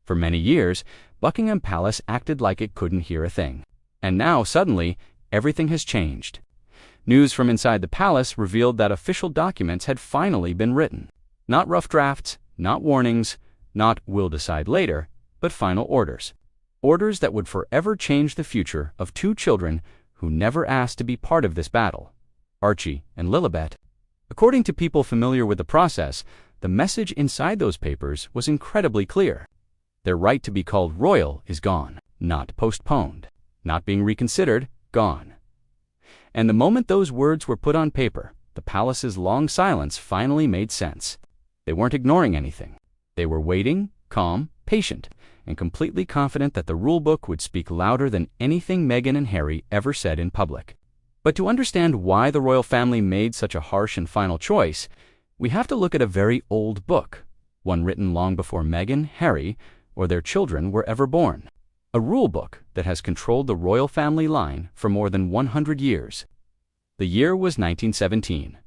For many years, Buckingham Palace acted like it couldn't hear a thing. And now, suddenly, everything has changed. News from inside the palace revealed that official documents had finally been written. Not rough drafts, not warnings, not "we'll decide later," but final orders. Orders that would forever change the future of two children who never asked to be part of this battle, Archie and Lilibet. According to people familiar with the process, the message inside those papers was incredibly clear. Their right to be called royal is gone, not postponed, not being reconsidered, gone. And the moment those words were put on paper, the palace's long silence finally made sense. They weren't ignoring anything. They were waiting, calm, patient, and completely confident that the rulebook would speak louder than anything Meghan and Harry ever said in public. But to understand why the royal family made such a harsh and final choice, we have to look at a very old book, one written long before Meghan, Harry, or their children were ever born. A rule book that has controlled the royal family line for more than 100 years. The year was 1917.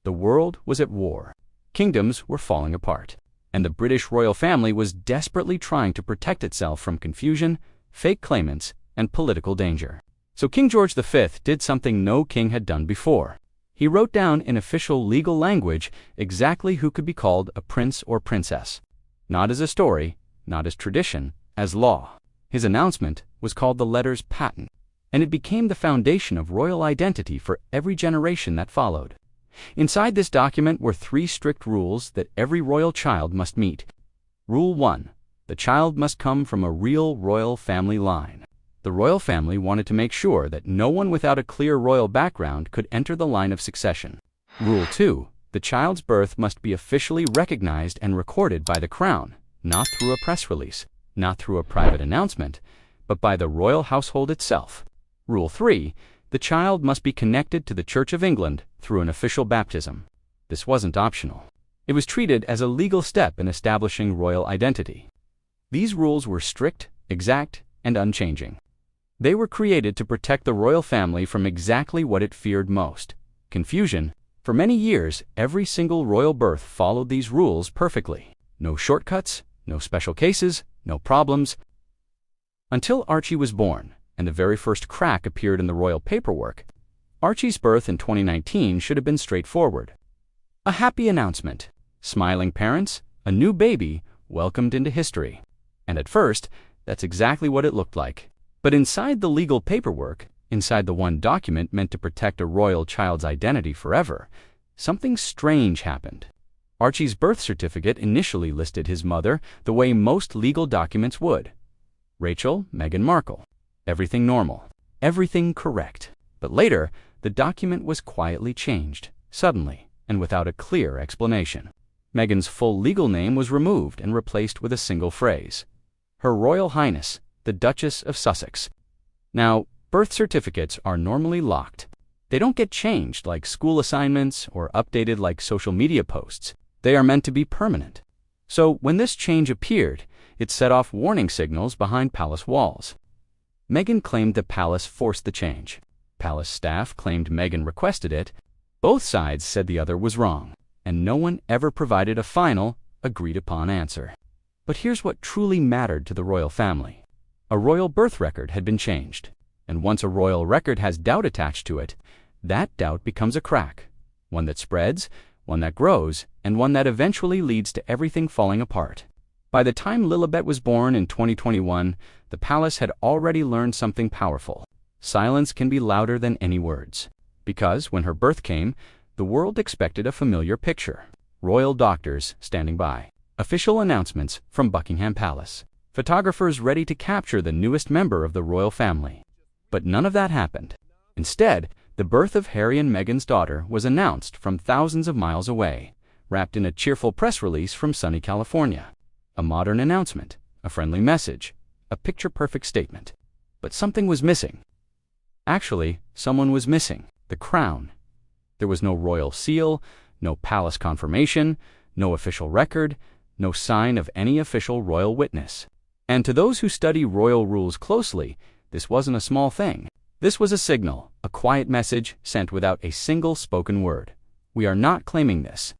The world was at war. Kingdoms were falling apart. And the British royal family was desperately trying to protect itself from confusion, fake claimants, and political danger. So King George V did something no king had done before. He wrote down in official legal language exactly who could be called a prince or princess. Not as a story, not as tradition, as law. His announcement was called the letters patent, and it became the foundation of royal identity for every generation that followed. Inside this document were 3 strict rules that every royal child must meet. Rule 1. The child must come from a real royal family line. The royal family wanted to make sure that no one without a clear royal background could enter the line of succession. Rule 2. The child's birth must be officially recognized and recorded by the crown, not through a press release, not through a private announcement, but by the royal household itself. Rule 3. The child must be connected to the Church of England through an official baptism. This wasn't optional. It was treated as a legal step in establishing royal identity. These rules were strict, exact, and unchanging. They were created to protect the royal family from exactly what it feared most: confusion. For many years, every single royal birth followed these rules perfectly. No shortcuts, no special cases, no problems. Until Archie was born, and the very first crack appeared in the royal paperwork. Archie's birth in 2019 should have been straightforward. A happy announcement. Smiling parents, a new baby, welcomed into history. And at first, that's exactly what it looked like. But inside the legal paperwork, inside the one document meant to protect a royal child's identity forever, something strange happened. Archie's birth certificate initially listed his mother the way most legal documents would. Rachel Meghan Markle. Everything normal. Everything correct. But later, the document was quietly changed, suddenly, and without a clear explanation. Meghan's full legal name was removed and replaced with a single phrase: Her Royal Highness, the Duchess of Sussex. Now, birth certificates are normally locked. They don't get changed like school assignments or updated like social media posts. They are meant to be permanent. So when this change appeared, it set off warning signals behind palace walls. Meghan claimed the palace forced the change. Palace staff claimed Meghan requested it. Both sides said the other was wrong, and no one ever provided a final, agreed-upon answer. But here's what truly mattered to the royal family. A royal birth record had been changed, and once a royal record has doubt attached to it, that doubt becomes a crack, one that spreads, one that grows, and one that eventually leads to everything falling apart. By the time Lilibet was born in 2021, the palace had already learned something powerful. Silence can be louder than any words. Because when her birth came, the world expected a familiar picture. Royal doctors standing by. Official announcements from Buckingham Palace. Photographers ready to capture the newest member of the royal family. But none of that happened. Instead, the birth of Harry and Meghan's daughter was announced from thousands of miles away, wrapped in a cheerful press release from sunny California. A modern announcement, a friendly message, a picture-perfect statement. But something was missing. Actually, someone was missing: the crown. There was no royal seal, no palace confirmation, no official record, no sign of any official royal witness. And to those who study royal rules closely, this wasn't a small thing. This was a signal, a quiet message sent without a single spoken word. We are not claiming this.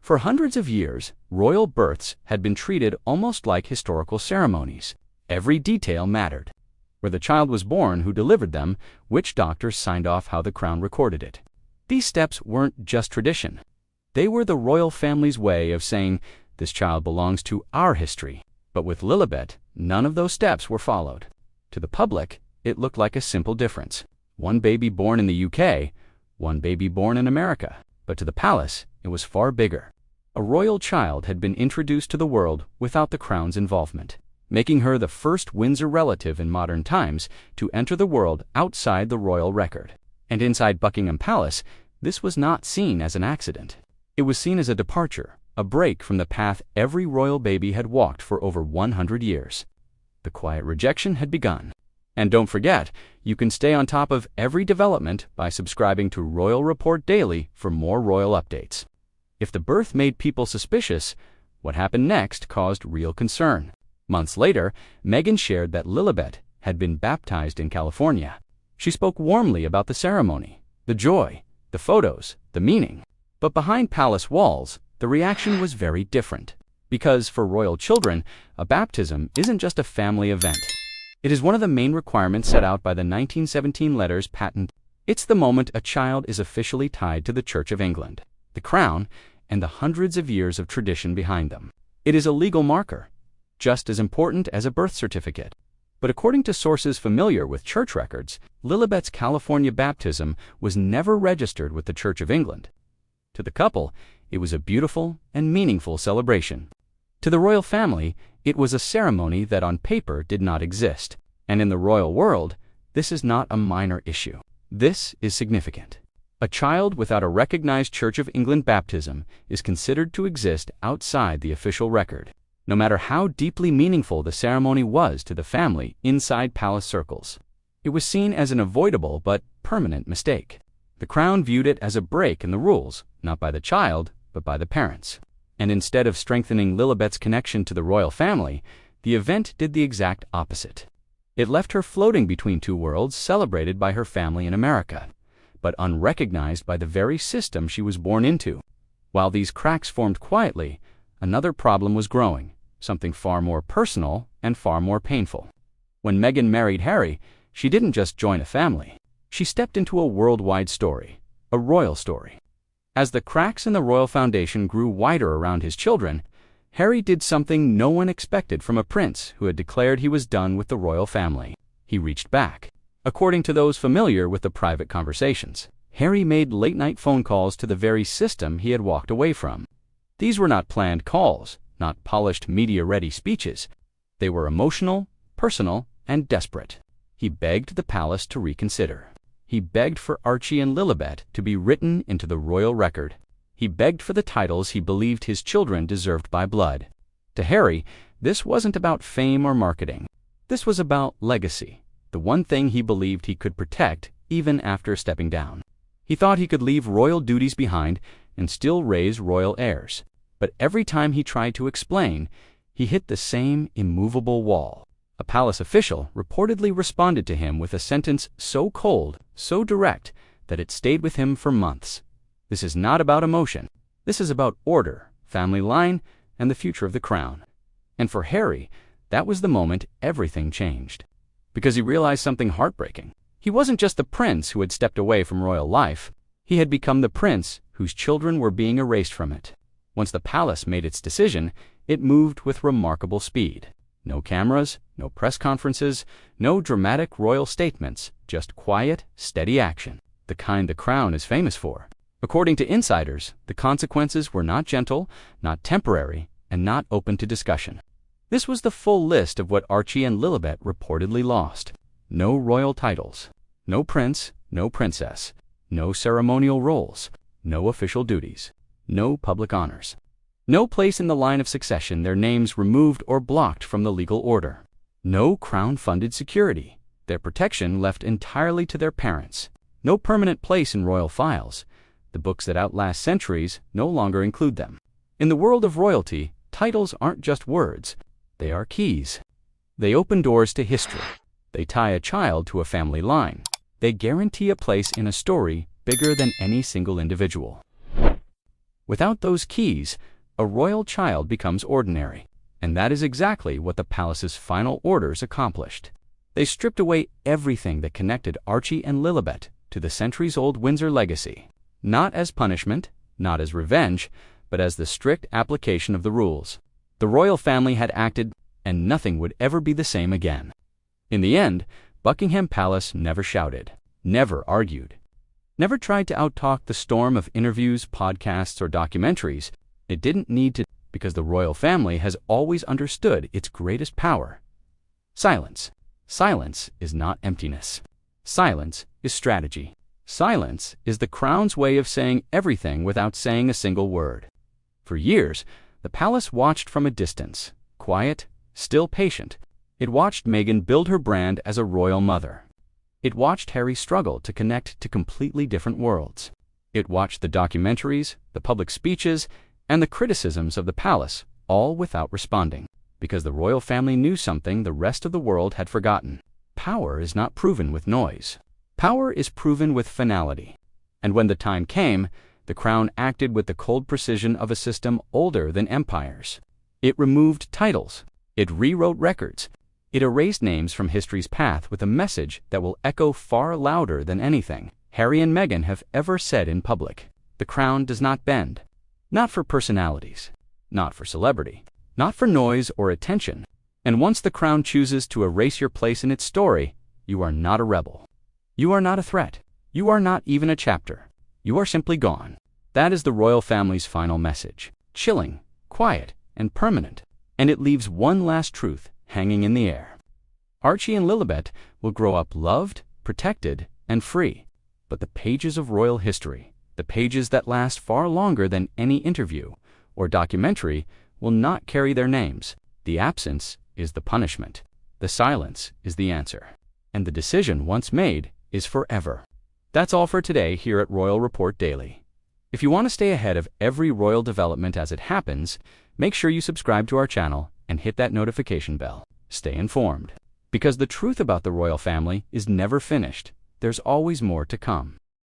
For hundreds of years, royal births had been treated almost like historical ceremonies. Every detail mattered. Where the child was born, who delivered them, which doctors signed off, how the crown recorded it. These steps weren't just tradition. They were the royal family's way of saying, this child belongs to our history. But with Lilibet, none of those steps were followed. To the public, it looked like a simple difference. One baby born in the UK, one baby born in America. But to the palace, it was far bigger. A royal child had been introduced to the world without the crown's involvement, making her the first Windsor relative in modern times to enter the world outside the royal record. And inside Buckingham Palace, this was not seen as an accident. It was seen as a departure, a break from the path every royal baby had walked for over 100 years. The quiet rejection had begun. And don't forget, you can stay on top of every development by subscribing to Royal Report Daily for more royal updates. If the birth made people suspicious, what happened next caused real concern. Months later, Meghan shared that Lilibet had been baptized in California. She spoke warmly about the ceremony, the joy, the photos, the meaning. But behind palace walls, the reaction was very different. Because for royal children, a baptism isn't just a family event. It is one of the main requirements set out by the 1917 Letters Patent. It's the moment a child is officially tied to the Church of England, the crown, and the hundreds of years of tradition behind them. It is a legal marker, just as important as a birth certificate. But according to sources familiar with church records, Lilibet's California baptism was never registered with the Church of England. To the couple, it was a beautiful and meaningful celebration. To the royal family, it was a ceremony that on paper did not exist. And in the royal world, this is not a minor issue. This is significant. A child without a recognized Church of England baptism is considered to exist outside the official record, no matter how deeply meaningful the ceremony was to the family inside palace circles. It was seen as an avoidable but permanent mistake. The crown viewed it as a break in the rules, not by the child, but by the parents. And instead of strengthening Lilibet's connection to the royal family, the event did the exact opposite. It left her floating between two worlds celebrated by her family in America, but unrecognized by the very system she was born into. While these cracks formed quietly, another problem was growing, something far more personal and far more painful. When Meghan married Harry, she didn't just join a family. She stepped into a worldwide story, a royal story. As the cracks in the royal foundation grew wider around his children, Harry did something no one expected from a prince who had declared he was done with the royal family. He reached back. According to those familiar with the private conversations, Harry made late-night phone calls to the very system he had walked away from. These were not planned calls, not polished media-ready speeches. They were emotional, personal, and desperate. He begged the palace to reconsider. He begged for Archie and Lilibet to be written into the royal record. He begged for the titles he believed his children deserved by blood. To Harry, this wasn't about fame or marketing. This was about legacy, the one thing he believed he could protect even after stepping down. He thought he could leave royal duties behind and still raise royal heirs. But every time he tried to explain, he hit the same immovable wall. A palace official reportedly responded to him with a sentence so cold, so direct, that it stayed with him for months. This is not about emotion. This is about order, family line, and the future of the crown. And for Harry, that was the moment everything changed. Because he realized something heartbreaking. He wasn't just the prince who had stepped away from royal life. He had become the prince whose children were being erased from it. Once the palace made its decision, it moved with remarkable speed. No cameras, no press conferences, no dramatic royal statements, just quiet, steady action, the kind the crown is famous for. According to insiders, the consequences were not gentle, not temporary, and not open to discussion. This was the full list of what Archie and Lilibet reportedly lost. No royal titles, no prince, no princess, no ceremonial roles, no official duties, no public honors. No place in the line of succession, their names removed or blocked from the legal order. No crown-funded security, their protection left entirely to their parents. No permanent place in royal files. The books that outlast centuries no longer include them. In the world of royalty, titles aren't just words. They are keys. They open doors to history. They tie a child to a family line. They guarantee a place in a story bigger than any single individual. Without those keys, a royal child becomes ordinary. And that is exactly what the palace's final orders accomplished. They stripped away everything that connected Archie and Lilibet to the centuries-old Windsor legacy, not as punishment, not as revenge, but as the strict application of the rules. The royal family had acted, and nothing would ever be the same again. In the end, Buckingham Palace never shouted, never argued, never tried to outtalk the storm of interviews, podcasts, or documentaries. It didn't need to, because the royal family has always understood its greatest power: silence. Silence is not emptiness. Silence is strategy. Silence is the crown's way of saying everything without saying a single word. For years, the palace watched from a distance, quiet, still patient. It watched Meghan build her brand as a royal mother. It watched Harry struggle to connect to completely different worlds. It watched the documentaries, the public speeches, and the criticisms of the palace, all without responding, because the royal family knew something the rest of the world had forgotten. Power is not proven with noise. Power is proven with finality. And when the time came, the crown acted with the cold precision of a system older than empires. It removed titles. It rewrote records. It erased names from history's path with a message that will echo far louder than anything Harry and Meghan have ever said in public. The crown does not bend. Not for personalities. Not for celebrity. Not for noise or attention. And once the crown chooses to erase your place in its story, you are not a rebel. You are not a threat. You are not even a chapter. You are simply gone. That is the royal family's final message. Chilling, quiet, and permanent. And it leaves one last truth hanging in the air. Archie and Lilibet will grow up loved, protected, and free. But the pages of royal history, the pages that last far longer than any interview or documentary, will not carry their names. The absence is the punishment. The silence is the answer. And the decision once made is forever. That's all for today here at Royal Report Daily. If you want to stay ahead of every royal development as it happens, make sure you subscribe to our channel and hit that notification bell. Stay informed. Because the truth about the royal family is never finished. There's always more to come.